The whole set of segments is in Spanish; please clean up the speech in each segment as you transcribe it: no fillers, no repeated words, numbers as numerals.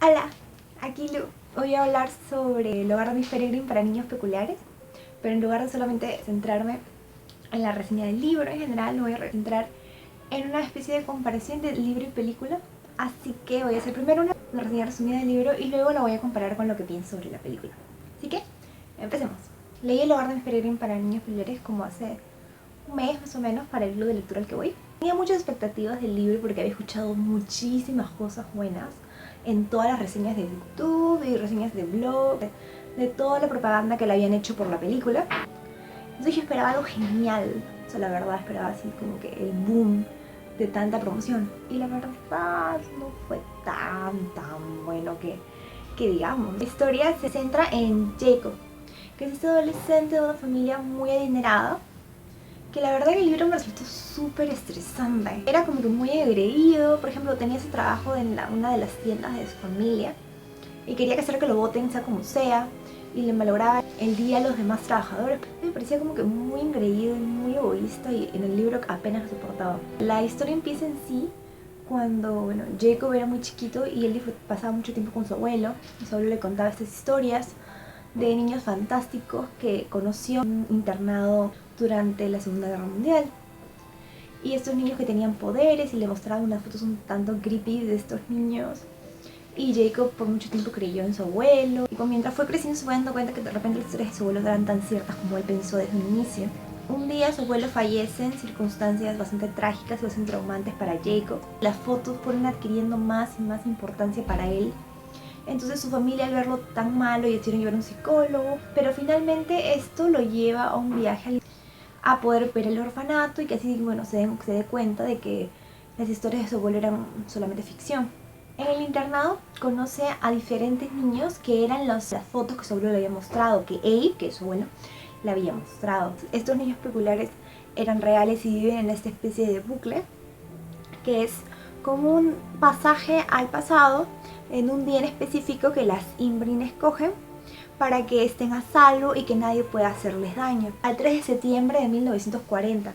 Hola, aquí Lu. Hoy voy a hablar sobre el hogar de Miss Peregrine para niños peculiares, pero en lugar de solamente centrarme en la reseña del libro en general, me voy a centrar en una especie de comparación de libro y película. Así que voy a hacer primero una reseña resumida del libro y luego la voy a comparar con lo que pienso sobre la película. Así que, empecemos. Leí El hogar de Miss Peregrine para niños peculiares como hace un mes más o menos para el club de lectura al que voy. Tenía muchas expectativas del libro porque había escuchado muchísimas cosas buenas en todas las reseñas de YouTube y reseñas de blog, de toda la propaganda que le habían hecho por la película. Entonces yo esperaba algo genial, o sea, la verdad esperaba así como que el boom de tanta promoción. Y la verdad no fue tan bueno que digamos. La historia se centra en Jacob, que es este adolescente de una familia muy adinerada, que la verdad que el libro me resultó súper estresante. Era como que muy engreído, por ejemplo, tenía ese trabajo en una de las tiendas de su familia y quería que hacer que lo voten sea como sea y le malograba el día a los demás trabajadores. Me parecía como que muy engreído y muy egoísta y en el libro apenas lo soportaba. La historia empieza en sí cuando Jacob era muy chiquito y él pasaba mucho tiempo con su abuelo. Su abuelo le contaba estas historias de niños fantásticos que conoció en un internado durante la Segunda Guerra Mundial. Y estos niños que tenían poderes y le mostraban unas fotos un tanto creepy de estos niños. Y Jacob por mucho tiempo creyó en su abuelo. Y mientras fue creciendo se fue dando cuenta que de repente las historias de su abuelo eran tan ciertas como él pensó desde un inicio. Un día su abuelo fallece en circunstancias bastante trágicas y bastante traumantes para Jacob. Las fotos fueron adquiriendo más y más importancia para él. Entonces su familia al verlo tan malo y decidieron llevar a un psicólogo. Pero finalmente esto lo lleva a un viaje a poder ver el orfanato y que así se dé cuenta de que las historias de su abuelo eran solamente ficción. En el internado conoce a diferentes niños que eran las fotos que su abuelo le había mostrado, que Abe, que es su abuelo, le había mostrado. Estos niños peculiares eran reales y viven en esta especie de bucle que es como un pasaje al pasado en un día en específico que las Imbrin escogen para que estén a salvo y que nadie pueda hacerles daño. Al 3 de septiembre de 1940,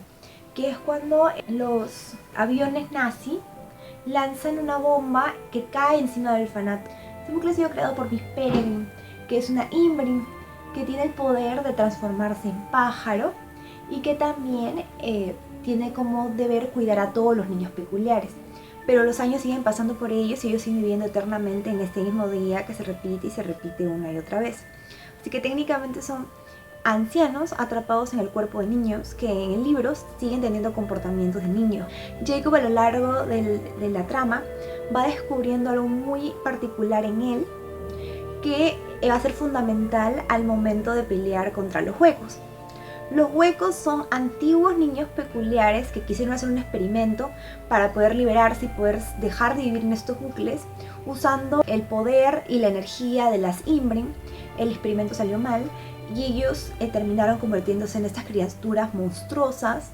que es cuando los aviones nazi lanzan una bomba que cae encima del orfanato. Este bucle ha sido creado por Miss Peregrine, que es una Imbrin que tiene el poder de transformarse en pájaro y que también tiene como deber cuidar a todos los niños peculiares. Pero los años siguen pasando por ellos y ellos siguen viviendo eternamente en este mismo día que se repite y se repite una y otra vez. Así que técnicamente son ancianos atrapados en el cuerpo de niños que en el libro siguen teniendo comportamientos de niños. Jacob a lo largo de la trama va descubriendo algo muy particular en él que va a ser fundamental al momento de pelear contra los huecos. Los huecos son antiguos niños peculiares que quisieron hacer un experimento para poder liberarse y poder dejar de vivir en estos bucles usando el poder y la energía de las Imbrin. El experimento salió mal y ellos terminaron convirtiéndose en estas criaturas monstruosas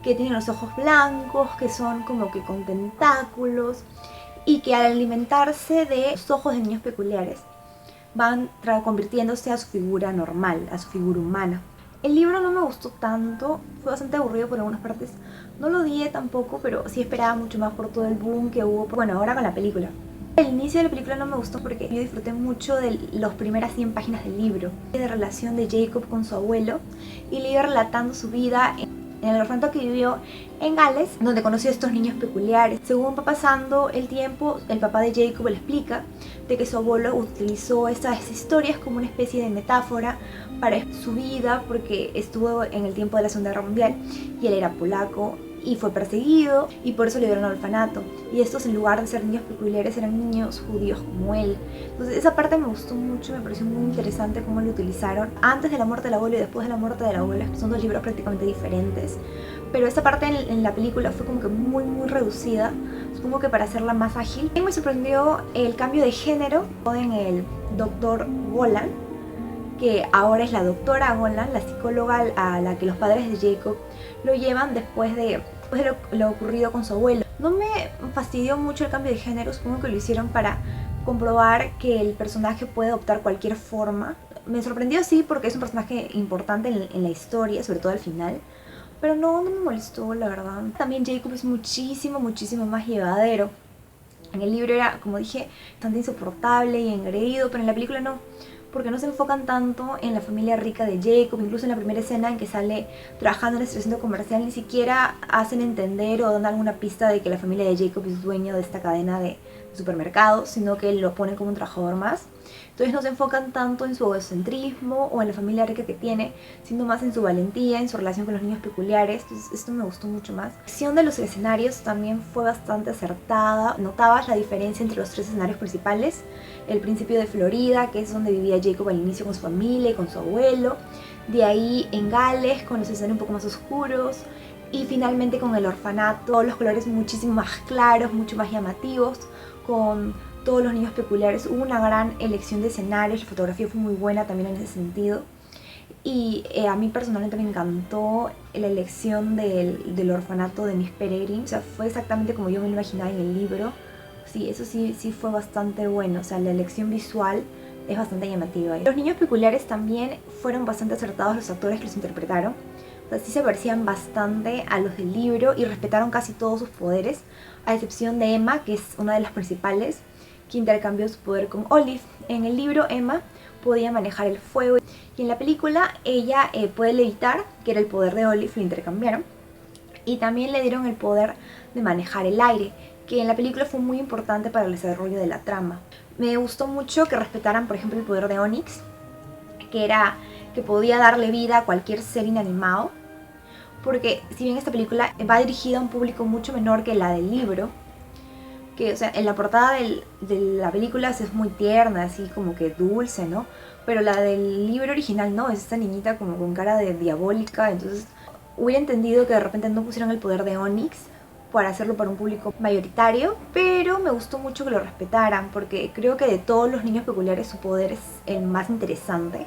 que tienen los ojos blancos, que son como que con tentáculos y que al alimentarse de los ojos de niños peculiares van convirtiéndose a su figura normal, a su figura humana. El libro no me gustó tanto, fue bastante aburrido por algunas partes. No lo odié tampoco, pero sí esperaba mucho más por todo el boom que hubo, ahora con la película. El inicio de la película no me gustó porque yo disfruté mucho de las primeras 100 páginas del libro, de relación de Jacob con su abuelo, y le iba relatando su vida en el orfanato que vivió en Gales, donde conoció a estos niños peculiares. Según va pasando el tiempo, el papá de Jacob le explica de que su abuelo utilizó estas historias como una especie de metáfora para su vida, porque estuvo en el tiempo de la Segunda Guerra Mundial y él era polaco y fue perseguido y por eso le dieron al orfanato, y estos en lugar de ser niños peculiares eran niños judíos como él. Entonces esa parte me gustó mucho, me pareció muy interesante cómo lo utilizaron antes de la muerte del abuelo y después de la muerte del abuelo. Son dos libros prácticamente diferentes, pero esa parte en la película fue como que muy reducida, supongo que para hacerla más ágil. Y me sorprendió el cambio de género en el doctor Golan, que ahora es la doctora Golan, la psicóloga a la que los padres de Jacob lo llevan después de lo ocurrido con su abuelo. No me fastidió mucho el cambio de género, supongo que lo hicieron para comprobar que el personaje puede adoptar cualquier forma. Me sorprendió sí porque es un personaje importante en la historia, sobre todo al final, pero no me molestó la verdad. También Jacob es muchísimo más llevadero. En el libro era, como dije, bastante insoportable y engreído, pero en la película no, porque no se enfocan tanto en la familia rica de Jacob. Incluso en la primera escena en que sale trabajando en este centro comercial, ni siquiera hacen entender o dan alguna pista de que la familia de Jacob es dueño de esta cadena de supermercados, sino que lo ponen como un trabajador más. Entonces no se enfocan tanto en su egocentrismo o en la familia rica que tiene, sino más en su valentía, en su relación con los niños peculiares. Entonces esto me gustó mucho más. La acción de los escenarios también fue bastante acertada. Notabas la diferencia entre los tres escenarios principales. El principio de Florida, que es donde vivía Jacob al inicio con su familia y con su abuelo. De ahí en Gales, con los escenarios un poco más oscuros. Y finalmente con el orfanato, los colores muchísimo más claros, mucho más llamativos, con todos los niños peculiares. Hubo una gran elección de escenarios, la fotografía fue muy buena también en ese sentido. Y a mí personalmente me encantó la elección del orfanato de Miss Peregrine. O sea, fue exactamente como yo me lo imaginaba en el libro. Sí, eso sí fue bastante bueno. O sea, la elección visual es bastante llamativa. Los niños peculiares también fueron bastante acertados los actores que los interpretaron. O sea, sí se parecían bastante a los del libro y respetaron casi todos sus poderes, a excepción de Emma, que es una de las principales, que intercambió su poder con Olive. En el libro Emma podía manejar el fuego y en la película ella puede levitar, que era el poder de Olive, lo intercambiaron. Y también le dieron el poder de manejar el aire, que en la película fue muy importante para el desarrollo de la trama. Me gustó mucho que respetaran, por ejemplo, el poder de Onyx, que era que podía darle vida a cualquier ser inanimado, porque si bien esta película va dirigida a un público mucho menor que la del libro, que, o sea, en la portada de la película es muy tierna, así como que dulce, ¿no? Pero la del libro original no, es esta niñita como con cara de diabólica. Entonces hubiera entendido que de repente no pusieron el poder de Onyx para hacerlo para un público mayoritario, pero me gustó mucho que lo respetaran, porque creo que de todos los niños peculiares su poder es el más interesante.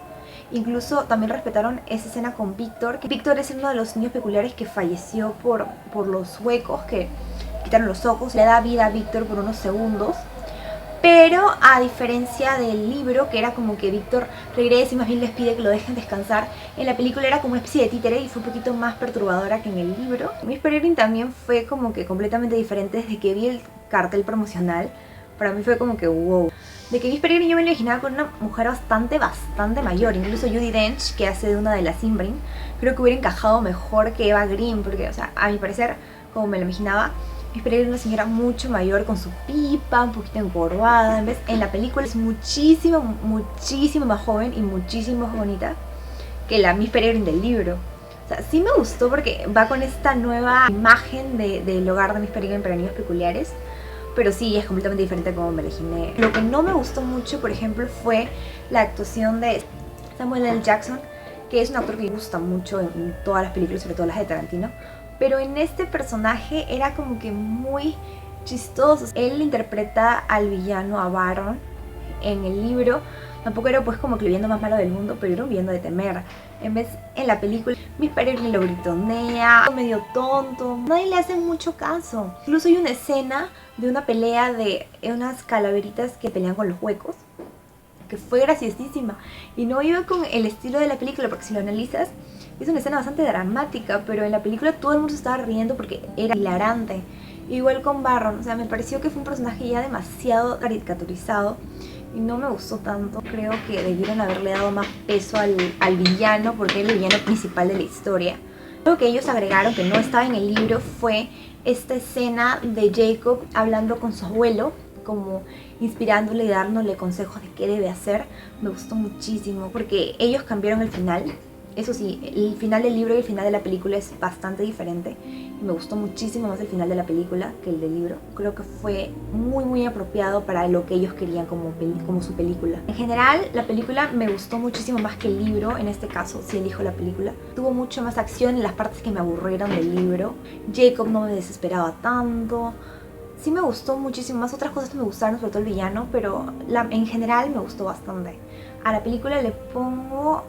Incluso también respetaron esa escena con Víctor, que Víctor es uno de los niños peculiares que falleció por los huecos que quitaron los ojos. Le da vida a Víctor por unos segundos, pero a diferencia del libro, que era como que Víctor regresa y más bien les pide que lo dejen descansar, en la película era como una especie de títere y fue un poquito más perturbadora que en el libro. Miss Peregrine también fue como que completamente diferente. Desde que vi el cartel promocional, para mí fue como que wow. De que Miss Peregrine yo me lo imaginaba con una mujer bastante mayor. Incluso Judi Dench, que hace de una de las Imbrin, creo que hubiera encajado mejor que Eva Green, porque, o sea, a mi parecer, como me lo imaginaba, Miss Peregrine era una señora mucho mayor, con su pipa, un poquito encorvada. En la película es muchísimo más joven y muchísimo más bonita que la Miss Peregrine del libro. O sea, sí me gustó porque va con esta nueva imagen del hogar de Miss Peregrine para niños peculiares. Pero sí, es completamente diferente a como me lo imaginé. Lo que no me gustó mucho, por ejemplo, fue la actuación de Samuel L. Jackson, que es un actor que me gusta mucho en todas las películas, sobre todo las de Tarantino. Pero en este personaje era como que muy chistoso. Él interpreta al villano, a Baron, en el libro. Tampoco era pues como que el villano más malo del mundo, pero era un villano de temer. En vez, en la película, Miss Peregrine lo gritonea, medio tonto, nadie le hace mucho caso. Incluso hay una escena de una pelea de unas calaveritas que pelean con los huecos, que fue graciosísima y no iba con el estilo de la película, porque si lo analizas es una escena bastante dramática, pero en la película todo el mundo se estaba riendo porque era hilarante. Igual con Barron, o sea, me pareció que fue un personaje ya demasiado caricaturizado y no me gustó tanto. Creo que debieron haberle dado más peso al villano, porque era el villano principal de la historia. Lo que ellos agregaron, que no estaba en el libro, fue esta escena de Jacob hablando con su abuelo, como inspirándole y dándole consejos de qué debe hacer. Me gustó muchísimo porque ellos cambiaron el final. Eso sí, el final del libro y el final de la película es bastante diferente. Y me gustó muchísimo más el final de la película que el del libro. Creo que fue muy apropiado para lo que ellos querían como su película. En general, la película me gustó muchísimo más que el libro. En este caso, sí elijo la película. Tuvo mucho más acción en las partes que me aburrieron del libro. Jacob no me desesperaba tanto. Sí me gustó muchísimo más. Otras cosas que me gustaron, sobre todo el villano, pero en general me gustó bastante. A la película le pongo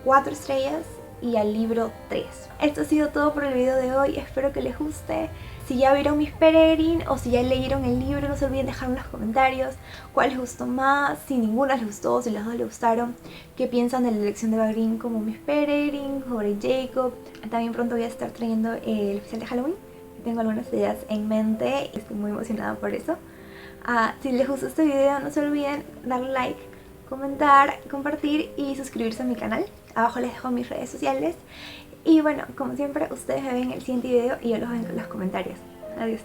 4 estrellas y al libro 3. Esto ha sido todo por el video de hoy. Espero que les guste. Si ya vieron Miss Peregrine o si ya leyeron el libro, no se olviden dejar en los comentarios cuál les gustó más, si ninguna les gustó, si las dos les gustaron, qué piensan de la elección de Eva Green como Miss Peregrine, sobre Jacob. También pronto voy a estar trayendo el especial de Halloween. Tengo algunas ideas en mente y estoy muy emocionada por eso. Si les gustó este video, no se olviden darle like, comentar, compartir y suscribirse a mi canal. Abajo les dejo mis redes sociales. Y bueno, como siempre, ustedes me ven en el siguiente video y yo los veo en los comentarios. Adiós.